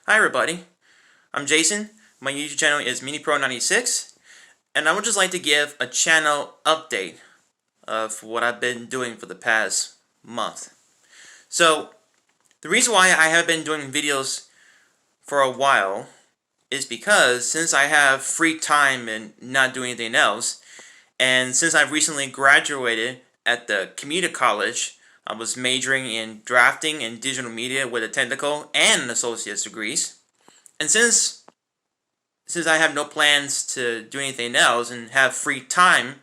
Hi everybody, I'm Jason. My YouTube channel is MiniPro96, and I would just like to give a channel update of what I've been doing for the past month. So, the reason why I have been doing videos for a while is because since I have free time and not doing anything else, and since I've recently graduated at the community college, I was majoring in drafting and digital media with a technical and associate's degrees. And since I have no plans to do anything else and have free time,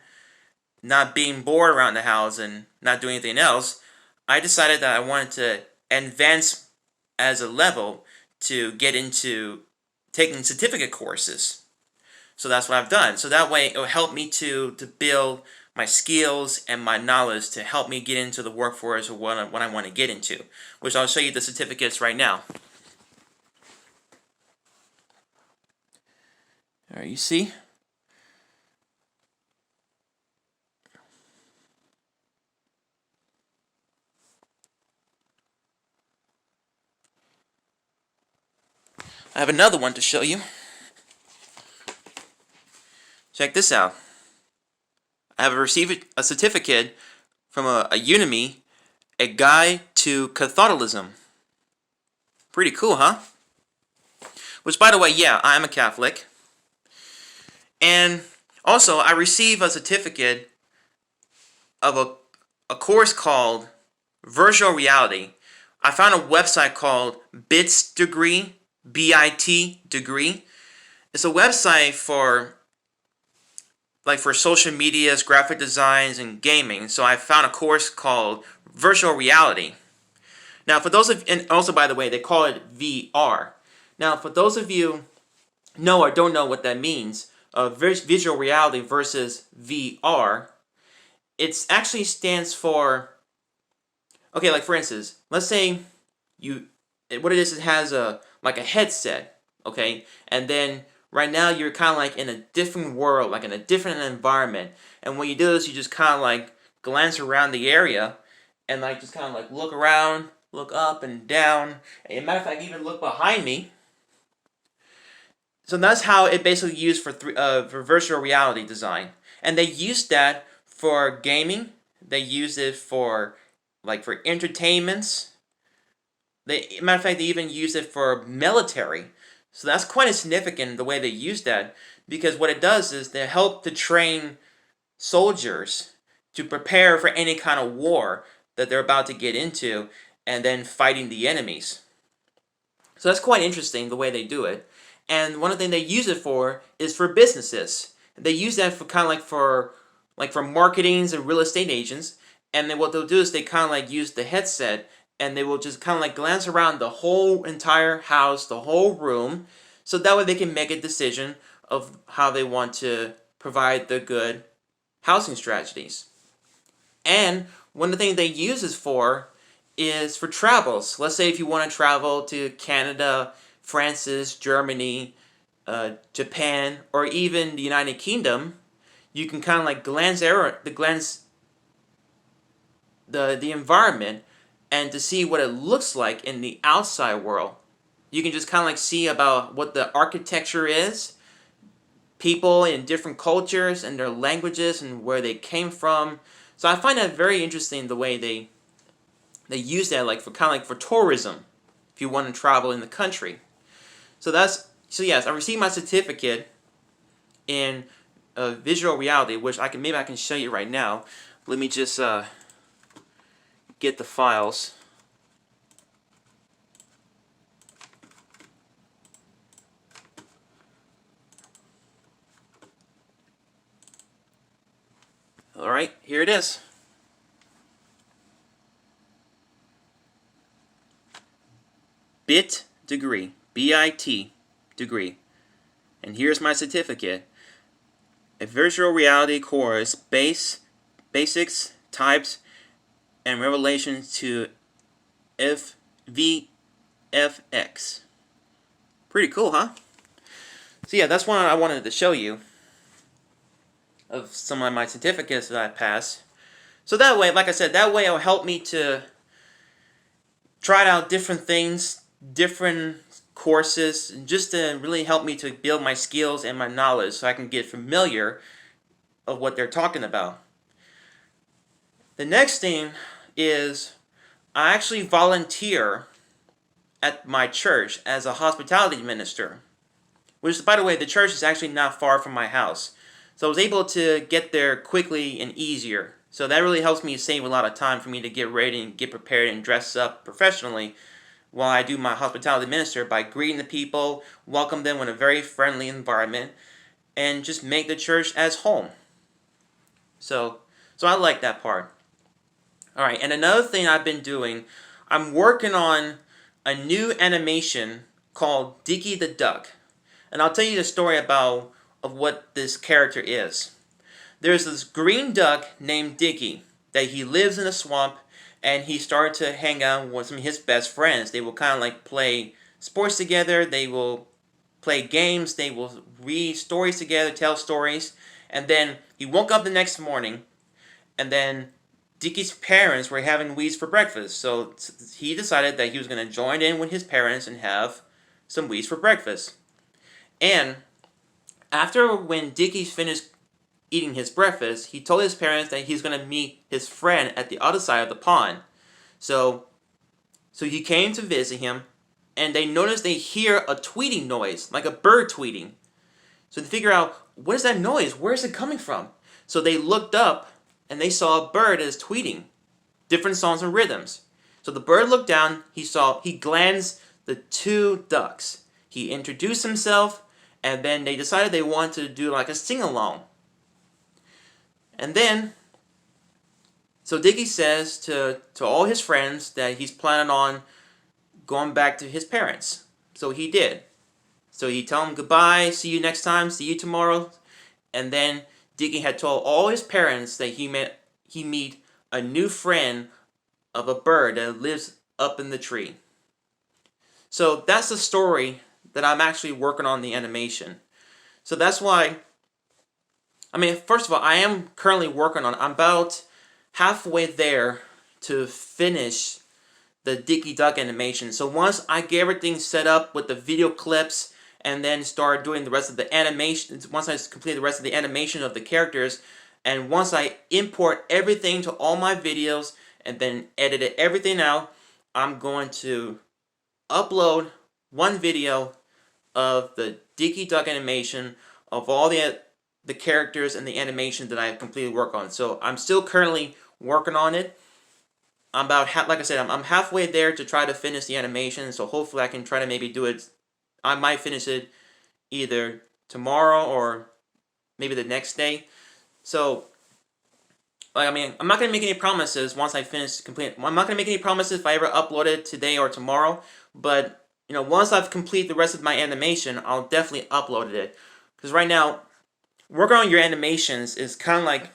not being bored around the house and not doing anything else, I decided that I wanted to advance as a level to get into taking certificate courses. So that's what I've done. So that way it will help me to build my skills and my knowledge to help me get into the workforce or what I want to get into, which I'll show you the certificates right now. Alright, you see? I have another one to show you. Check this out. I have received a certificate from a Udemy, a guide to Catholicism. Pretty cool, huh? Which, by the way, yeah, I'm a Catholic. And also, I received a certificate of a course called Virtual Reality. I found a website called BITS Degree, B-I-T Degree. It's a website for social medias, graphic designs, and gaming. So I found a course called Virtual Reality. Now, for those of, and also by the way, they call it VR. Now, for those of you know or don't know what that means, visual reality versus VR, it actually stands for, okay, like for instance, let's say what it is, it has a headset, okay, and then right now you're kind of like in a different world, like in a different environment, and what you do is you just kind of like glance around the area, and like just kind of like look around, look up and down, and as a matter of fact, even look behind me. So that's how it basically used for virtual reality design, and they use that for gaming. They use it for for entertainments. Matter of fact, they even use it for military. So that's quite significant the way they use that, because what it does is they help to train soldiers to prepare for any kind of war that they're about to get into, and then fighting the enemies. So that's quite interesting the way they do it. And one of the things they use it for is for businesses. They use that for kind of for marketings and real estate agents. And then what they'll do is they kind of like use the headset, and they will just kind of like glance around the whole entire house, the whole room, so that way they can make a decision of how they want to provide the good housing strategies. And one of the things they use this for is for travels. Let's say if you want to travel to Canada, France, Germany, Japan, or even the United Kingdom, you can kind of like glance the environment and to see what it looks like in the outside world. You can just kind of like see about what the architecture is, people in different cultures and their languages and where they came from. So I find that very interesting the way they use that for for tourism if you want to travel in the country. So yes, I received my certificate in visual reality, which maybe I can show you right now. Let me just get the files. Alright, here it is. BIT Degree, B-I-T Degree. And here's my certificate. A virtual reality course, basics, types, and revelations to VFX. Pretty cool, huh? So yeah, that's one I wanted to show you of some of my certificates that I passed. So that way, like I said, that way it'll help me to try out different things, different courses just to really help me to build my skills and my knowledge so I can get familiar of what they're talking about. The next thing is I actually volunteer at my church as a hospitality minister, which, by the way, the church is actually not far from my house. So I was able to get there quickly and easier. So that really helps me save a lot of time for me to get ready and get prepared and dress up professionally while I do my hospitality minister by greeting the people, welcome them in a very friendly environment, and just make the church as home. So I like that part. All right, and another thing I've been doing, I'm working on a new animation called Dicky the Duck. And I'll tell you the story of what this character is. There's this green duck named Dicky that he lives in a swamp, and he started to hang out with some of his best friends. They will kind of like play sports together, they will play games, they will read stories together, tell stories, and then he woke up the next morning, and then Dicky's parents were having Wheaties for breakfast, so he decided that he was going to join in with his parents and have some Wheaties for breakfast. And after when Dicky finished eating his breakfast, he told his parents that he's going to meet his friend at the other side of the pond. So he came to visit him, and they noticed they hear a tweeting noise, like a bird tweeting. So they figure out, what is that noise? Where is it coming from? So they looked up, and they saw a bird that is tweeting different songs and rhythms. So the bird looked down, he glanced the two ducks. He introduced himself, and then they decided they wanted to do like a sing-along. And then, so Dicky says to all his friends that he's planning on going back to his parents. So he did. So he told them goodbye, see you next time, see you tomorrow. And then Dicky had told all his parents that he meet a new friend of a bird that lives up in the tree. So that's the story that I'm actually working on the animation. So that's why, first of all, I am currently working on, I'm about halfway there to finish the Dicky Duck animation. So once I get everything set up with the video clips and then start doing the rest of the animation, once I complete the rest of the animation of the characters, and once I import everything to all my videos and then edit everything out, I'm going to upload one video of the Dicky Duck animation of all the characters and the animation that I have completely worked on. So I'm still currently working on it. I'm about, like I said, I'm halfway there to try to finish the animation, so hopefully I can try to maybe do it. I might finish it either tomorrow or maybe the next day. So, I'm not going to make any promises once I finish complete. I'm not going to make any promises if I ever upload it today or tomorrow, but once I've completed the rest of my animation, I'll definitely upload it. Because right now, working on your animations is kind of like,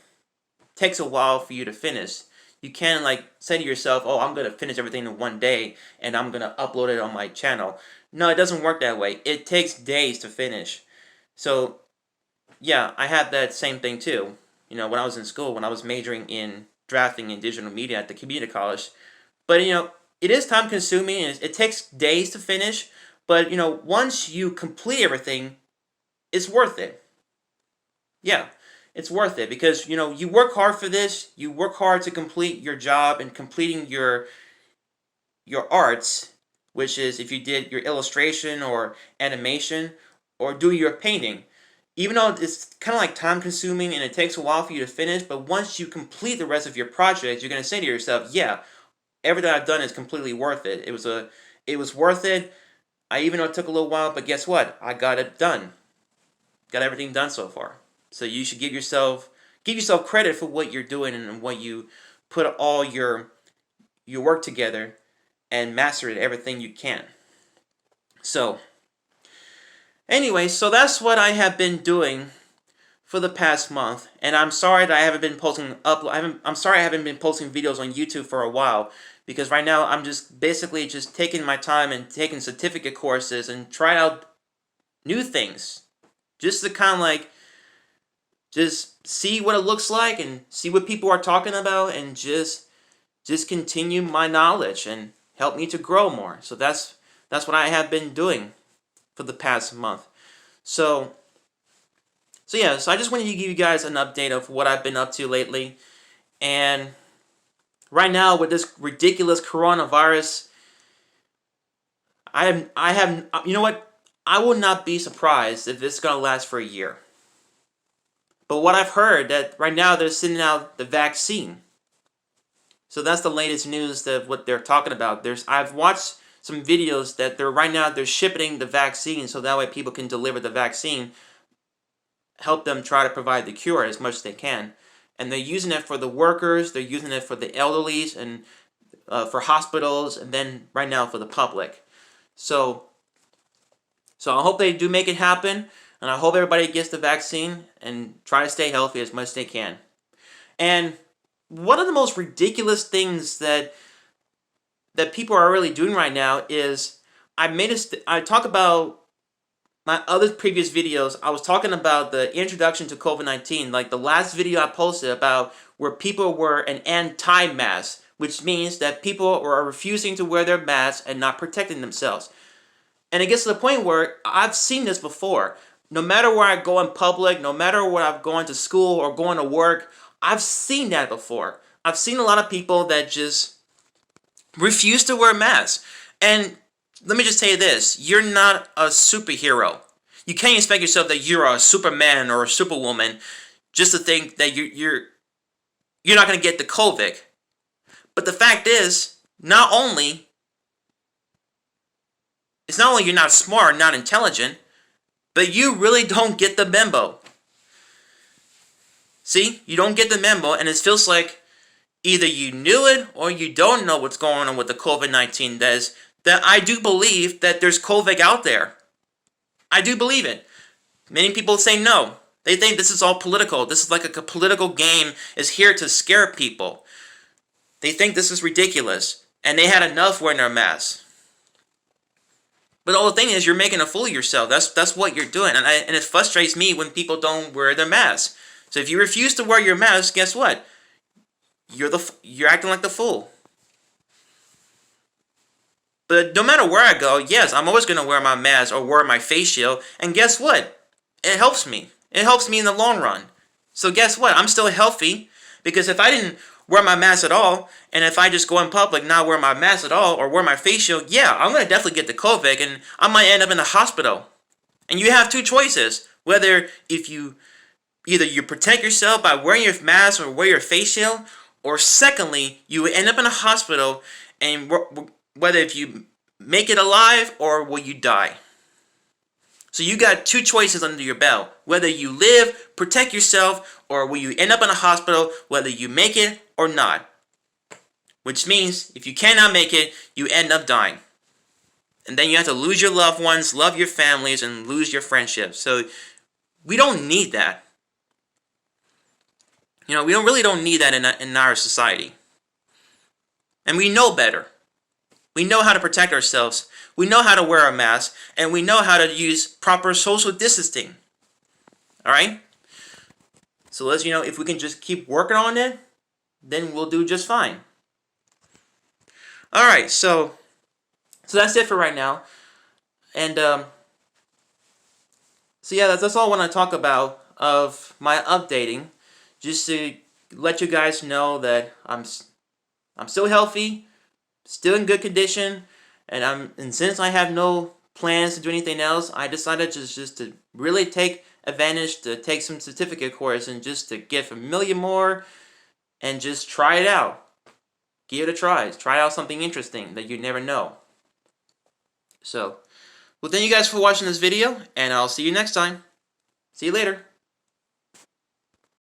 takes a while for you to finish. You can't say to yourself, oh, I'm going to finish everything in one day and I'm going to upload it on my channel. No, it doesn't work that way. It takes days to finish. So, yeah, I had that same thing too. When I was in school, when I was majoring in drafting and digital media at the community college. But, it is time consuming and it takes days to finish. But, once you complete everything, it's worth it. Yeah, it's worth it because, you work hard for this. You work hard to complete your job and completing your arts, which is if you did your illustration or animation or do your painting. Even though it's kind of time consuming and it takes a while for you to finish, but once you complete the rest of your project, you're going to say to yourself, yeah, everything I've done is completely worth it. It was worth it. Even though it took a little while, but guess what? I got it done. Got everything done so far. So you should give yourself credit for what you're doing and what you put all your work together and master it everything you can. So anyway, so that's what I have been doing for the past month, and I'm sorry that I haven't been posting I'm sorry I haven't been posting videos on YouTube for a while because right now I'm just basically just taking my time and taking certificate courses and trying out new things, just to kind of just see what it looks like and see what people are talking about and just continue my knowledge and help me to grow more. So that's That's what I have been doing for the past month. So yeah, so I just wanted to give you guys an update of what I've been up to lately. And right now with this ridiculous coronavirus, I have you know what? I will not be surprised if it's gonna last for a year. But what I've heard that right now they're sending out the vaccine. So that's the latest news that what they're talking about. I've watched some videos that they're shipping the vaccine so that way people can deliver the vaccine, help them try to provide the cure as much as they can. And they're using it for the workers, they're using it for the elderly, and for hospitals, and then right now for the public. So I hope they do make it happen, and I hope everybody gets the vaccine and try to stay healthy as much as they can. And one of the most ridiculous things that people are really doing right now is I talk about my other previous videos. I was talking about the introduction to COVID-19, like the last video I posted about where people were an anti-mask, which means that people are refusing to wear their masks and not protecting themselves. And it gets to the point where I've seen this before. No matter where I go in public, no matter where I'm going to school or going to work, I've seen that before. I've seen a lot of people that just refuse to wear masks. And let me just say this, you're not a superhero. You can't expect yourself that you're a Superman or a Superwoman just to think that you're not going to get the COVID. But the fact is, it's not only you're not smart, not intelligent, but you really don't get the memo. See, you don't get the memo, and it feels like either you knew it or you don't know what's going on with the COVID-19. That I do believe that there's COVID out there. I do believe it. Many people say no. They think this is all political. This is like a political game is here to scare people. They think this is ridiculous, and they had enough wearing their masks. But all the thing is, you're making a fool of yourself. That's what you're doing, and it frustrates me when people don't wear their masks. So if you refuse to wear your mask, guess what? You're acting like the fool. But no matter where I go, yes, I'm always going to wear my mask or wear my face shield. And guess what? It helps me. It helps me in the long run. So guess what? I'm still healthy. Because if I didn't wear my mask at all, and if I just go in public not wear my mask at all or wear my face shield, yeah, I'm going to definitely get the COVID and I might end up in the hospital. And you have two choices. Whether either you protect yourself by wearing your mask or wear your face shield, or secondly, you will end up in a hospital, and whether if you make it alive or will you die. So you got two choices under your belt. Whether you live, protect yourself, or will you end up in a hospital, whether you make it or not. Which means if you cannot make it, you end up dying. And then you have to lose your loved ones, love your families, and lose your friendships. So we don't need that. We really don't need that in our society. And we know better. We know how to protect ourselves. We know how to wear a mask. And we know how to use proper social distancing. Alright? So let's, if we can just keep working on it, then we'll do just fine. Alright, so that's it for right now. And, so yeah, that's all I want to talk about of my updating. Just to let you guys know that I'm still healthy, still in good condition, and since I have no plans to do anything else, I decided just to really take advantage to take some certificate course and just to get familiar more and just try it out. Give it a try. Try out something interesting that you never know. So, well, thank you guys for watching this video, and I'll see you next time. See you later.